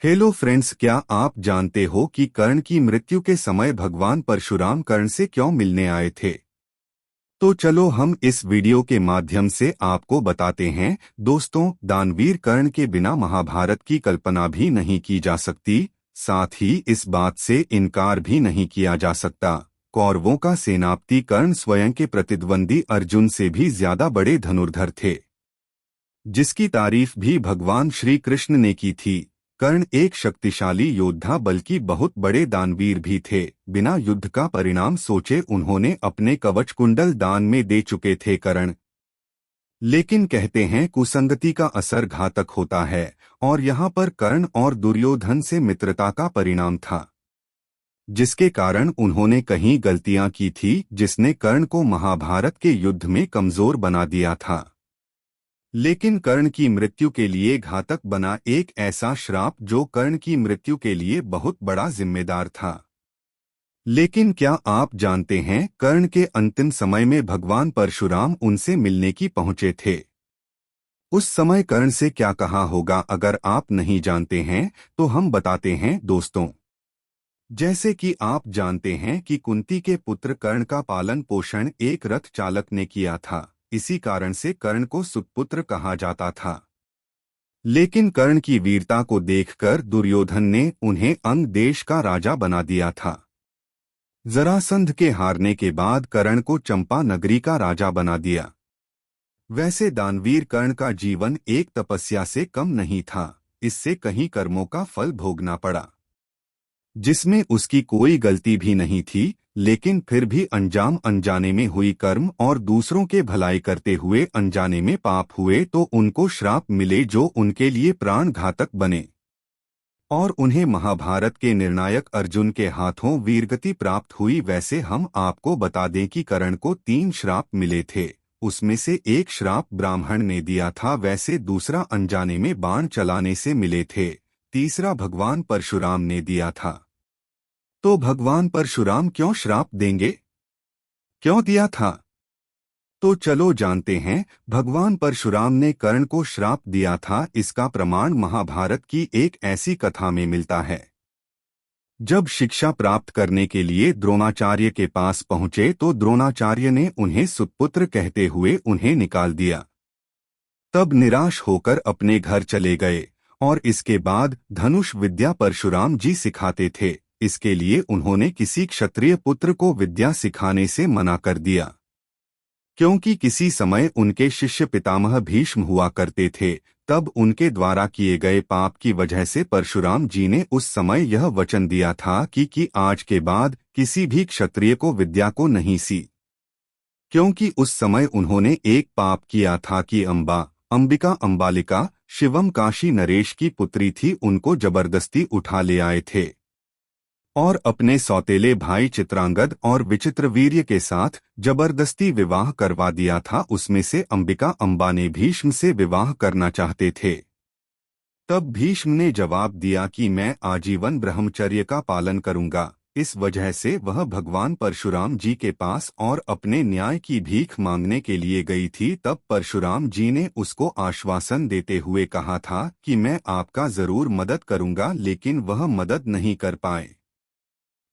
Hello friends, क्या आप जानते हो कि कर्ण की मृत्यु के समय भगवान परशुराम कर्ण से क्यों मिलने आए थे? तो चलो हम इस वीडियो के माध्यम से आपको बताते हैं। दोस्तों, दानवीर कर्ण के बिना महाभारत की कल्पना भी नहीं की जा सकती। साथ ही इस बात से इनकार भी नहीं किया जा सकता, कौरवों का सेनापति कर्ण स्वयं के प्रतिद्वंदी अर्जुन से भी ज्यादा बड़े धनुर्धर थे, जिसकी तारीफ भी भगवान श्री कृष्ण ने की थी। कर्ण एक शक्तिशाली योद्धा बल्कि बहुत बड़े दानवीर भी थे। बिना युद्ध का परिणाम सोचे उन्होंने अपने कवच कुंडल दान में दे चुके थे कर्ण। लेकिन कहते हैं कुसंगति का असर घातक होता है, और यहाँ पर कर्ण और दुर्योधन से मित्रता का परिणाम था, जिसके कारण उन्होंने कहीं गलतियां की थी जिसने कर्ण को महाभारत के युद्ध में कमजोर बना दिया था। लेकिन कर्ण की मृत्यु के लिए घातक बना एक ऐसा श्राप जो कर्ण की मृत्यु के लिए बहुत बड़ा जिम्मेदार था। लेकिन क्या आप जानते हैं, कर्ण के अंतिम समय में भगवान परशुराम उनसे मिलने की पहुंचे थे। उस समय कर्ण से क्या कहा होगा, अगर आप नहीं जानते हैं तो हम बताते हैं दोस्तों। जैसे कि आप जानते हैं कि कुंती के पुत्र कर्ण का पालन पोषण एक रथ चालक ने किया था, इसी कारण से कर्ण को सुतपुत्र कहा जाता था। लेकिन कर्ण की वीरता को देखकर दुर्योधन ने उन्हें अंग देश का राजा बना दिया था। जरासंध के हारने के बाद कर्ण को चंपा नगरी का राजा बना दिया। वैसे दानवीर कर्ण का जीवन एक तपस्या से कम नहीं था, इससे कहीं कर्मों का फल भोगना पड़ा जिसमें उसकी कोई गलती भी नहीं थी। लेकिन फिर भी अंजाम अनजाने में हुई कर्म और दूसरों के भलाई करते हुए अनजाने में पाप हुए तो उनको श्राप मिले जो उनके लिए प्राण घातक बने, और उन्हें महाभारत के निर्णायक अर्जुन के हाथों वीरगति प्राप्त हुई। वैसे हम आपको बता दें कि कर्ण को 3 श्राप मिले थे। उसमें से एक श्राप ब्राह्मण ने दिया था, वैसे दूसरा अनजाने में बाण चलाने से मिले थे, तीसरा भगवान परशुराम ने दिया था। तो भगवान परशुराम क्यों श्राप देंगे, क्यों दिया था? तो चलो जानते हैं। भगवान परशुराम ने कर्ण को श्राप दिया था, इसका प्रमाण महाभारत की एक ऐसी कथा में मिलता है। जब शिक्षा प्राप्त करने के लिए द्रोणाचार्य के पास पहुंचे तो द्रोणाचार्य ने उन्हें सुतपुत्र कहते हुए उन्हें निकाल दिया। तब निराश होकर अपने घर चले गए, और इसके बाद धनुष विद्या परशुराम जी सिखाते थे। इसके लिए उन्होंने किसी क्षत्रिय पुत्र को विद्या सिखाने से मना कर दिया, क्योंकि किसी समय उनके शिष्य पितामह भीष्म हुआ करते थे। तब उनके द्वारा किए गए पाप की वजह से परशुराम जी ने उस समय यह वचन दिया था कि आज के बाद किसी भी क्षत्रिय को विद्या को नहीं सी, क्योंकि उस समय उन्होंने एक पाप किया था कि अंबिका अंबालिका शिवम काशी नरेश की पुत्री थी, उनको जबरदस्ती उठा ले आए थे और अपने सौतेले भाई चित्रांगद और विचित्रवीर्य के साथ जबरदस्ती विवाह करवा दिया था। उसमें से अंबिका अंबा ने भीष्म से विवाह करना चाहते थे। तब भीष्म ने जवाब दिया कि मैं आजीवन ब्रह्मचर्य का पालन करूंगा। इस वजह से वह भगवान परशुराम जी के पास और अपने न्याय की भीख मांगने के लिए गई थी। तब परशुराम जी ने उसको आश्वासन देते हुए कहा था कि मैं आपका जरूर मदद करूंगा, लेकिन वह मदद नहीं कर पाए,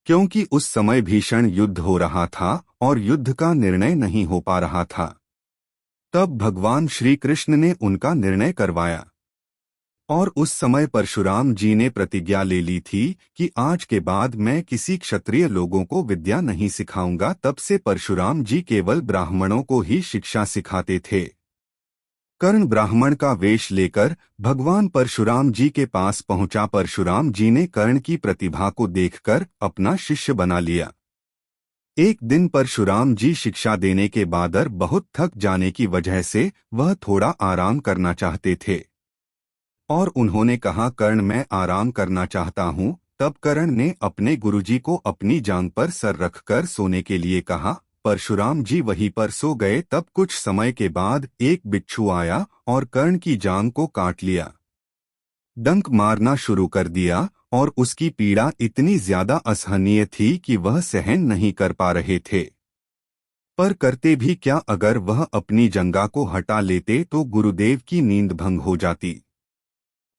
क्योंकि उस समय भीषण युद्ध हो रहा था और युद्ध का निर्णय नहीं हो पा रहा था। तब भगवान श्री कृष्ण ने उनका निर्णय करवाया, और उस समय परशुराम जी ने प्रतिज्ञा ले ली थी कि आज के बाद मैं किसी क्षत्रिय लोगों को विद्या नहीं सिखाऊंगा। तब से परशुराम जी केवल ब्राह्मणों को ही शिक्षा सिखाते थे। कर्ण ब्राह्मण का वेश लेकर भगवान परशुराम जी के पास पहुंचा। परशुराम जी ने कर्ण की प्रतिभा को देखकर अपना शिष्य बना लिया। एक दिन परशुराम जी शिक्षा देने के बाद बहुत थक जाने की वजह से वह थोड़ा आराम करना चाहते थे, और उन्होंने कहा, कर्ण मैं आराम करना चाहता हूँ। तब कर्ण ने अपने गुरुजी को अपनी जांघ पर सर रखकर सोने के लिए कहा। परशुराम जी वहीं पर सो गए। तब कुछ समय के बाद एक बिच्छू आया और कर्ण की जांघ को काट लिया, डंक मारना शुरू कर दिया, और उसकी पीड़ा इतनी ज्यादा असहनीय थी कि वह सहन नहीं कर पा रहे थे। पर करते भी क्या, अगर वह अपनी जंघा को हटा लेते तो गुरुदेव की नींद भंग हो जाती।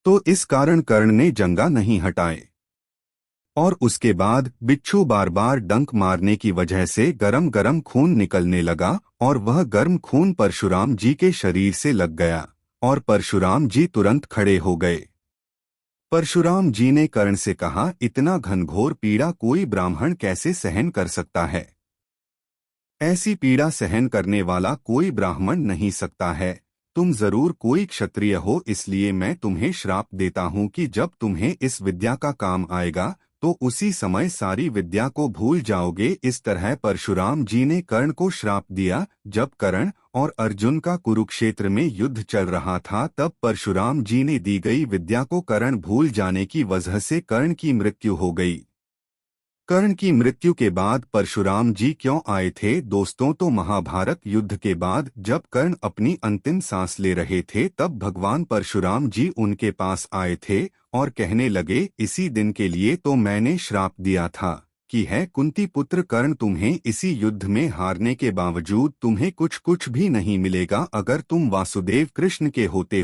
तो इस कारण कर्ण ने जंगा नहीं हटाए और उसके बाद बिच्छू बार बार डंक मारने की वजह से गरम गरम खून निकलने लगा और वह गर्म खून परशुराम जी के शरीर से लग गया और परशुराम जी तुरंत खड़े हो गए। परशुराम जी ने कर्ण से कहा, इतना घनघोर पीड़ा कोई ब्राह्मण कैसे सहन कर सकता है? ऐसी पीड़ा सहन करने वाला कोई ब्राह्मण नहीं सकता है। तुम जरूर कोई क्षत्रिय हो, इसलिए मैं तुम्हें श्राप देता हूँ कि जब तुम्हें इस विद्या का काम आएगा तो उसी समय सारी विद्या को भूल जाओगे। इस तरह परशुराम जी ने कर्ण को श्राप दिया। जब कर्ण और अर्जुन का कुरुक्षेत्र में युद्ध चल रहा था तब परशुराम जी ने दी गई विद्या को कर्ण भूल जाने की वजह से कर्ण की मृत्यु हो गई। कर्ण की मृत्यु के बाद परशुराम जी क्यों आए थे दोस्तों? तो महाभारत युद्ध के बाद जब कर्ण अपनी अंतिम सांस ले रहे थे तब भगवान परशुराम जी उनके पास आए थे और कहने लगे, इसी दिन के लिए तो मैंने श्राप दिया था कि है कुंती पुत्र कर्ण, तुम्हें इसी युद्ध में हारने के बावजूद तुम्हें कुछ भी नहीं मिलेगा। अगर तुम वासुदेव कृष्ण के होते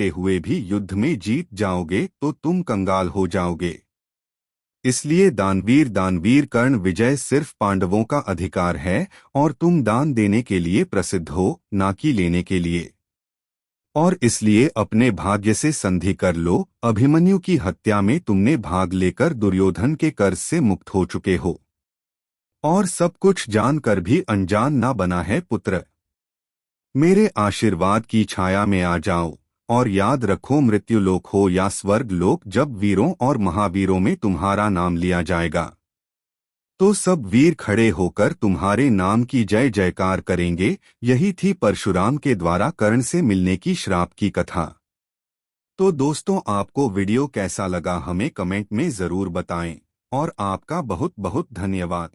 हुए भी युद्ध में जीत जाओगे तो तुम कंगाल हो जाओगे। इसलिए दानवीर कर्ण विजय सिर्फ पांडवों का अधिकार है और तुम दान देने के लिए प्रसिद्ध हो, ना कि लेने के लिए। और इसलिए अपने भाग्य से संधि कर लो। अभिमन्यु की हत्या में तुमने भाग लेकर दुर्योधन के कर्ज से मुक्त हो चुके हो और सब कुछ जानकर भी अनजान ना बना है पुत्र। मेरे आशीर्वाद की छाया में आ जाओ और याद रखो, मृत्युलोक हो या स्वर्ग लोक, जब वीरों और महावीरों में तुम्हारा नाम लिया जाएगा तो सब वीर खड़े होकर तुम्हारे नाम की जय जयकार करेंगे। यही थी परशुराम के द्वारा कर्ण से मिलने की श्राप की कथा। तो दोस्तों, आपको वीडियो कैसा लगा हमें कमेंट में जरूर बताएं और आपका बहुत बहुत धन्यवाद।